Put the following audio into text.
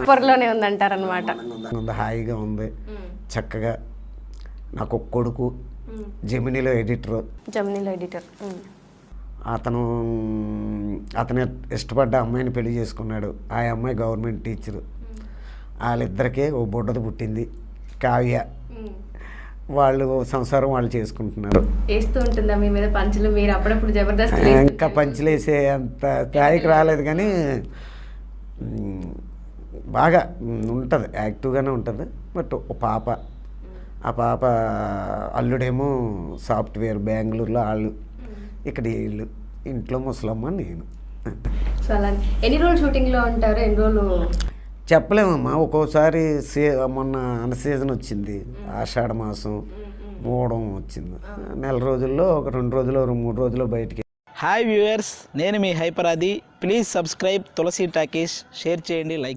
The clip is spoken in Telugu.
త్వరలోనే ఉందంటారు అనమాట. ఉంది, హాయిగా ఉంది, చక్కగా. నాకు ఒక కొడుకు జెమినీలో ఎడిటర్. అతను ఇష్టపడ్డ అమ్మాయిని పెళ్లి చేసుకున్నాడు. ఆ అమ్మాయి గవర్నమెంట్ టీచరు. వాళ్ళిద్దరికే ఓ బుడ్డది పుట్టింది, కావ్య. వాళ్ళు సంసారం వాళ్ళు చేసుకుంటున్నారు. వేస్తూ ఉంటుందా మీ మీద పంచులు? మీరు అప్పుడప్పుడు జబర్దస్త్ ఇంకా పంచులేసే అంత స్థాయికి రాలేదు, కానీ బాగా ఉంటుంది, యాక్టివ్గానే ఉంటుంది. బట్ ఓ పాప, ఆ పాప అల్లుడేమో సాఫ్ట్వేర్ బెంగళూరులో, వాళ్ళు ఇక్కడ వీళ్ళు, ఇంట్లో ముసలమ్మ నేను. సో అలా ఎన్ని రోజులు షూటింగ్లో ఉంటారు? ఎన్ని రోజులు చెప్పలేమమ్మా. ఒక్కోసారి మొన్న అన్ సీజన్ వచ్చింది, ఆషాఢ మాసం మూడం వచ్చింది. నెల రోజుల్లో ఒక 2 రోజులు 3 రోజులు బయటికి. హాయ్ వ్యూవర్స్, నేను మీ హైపరాది. Please subscribe Tulasi Talkies, share చేయండి, లైక్.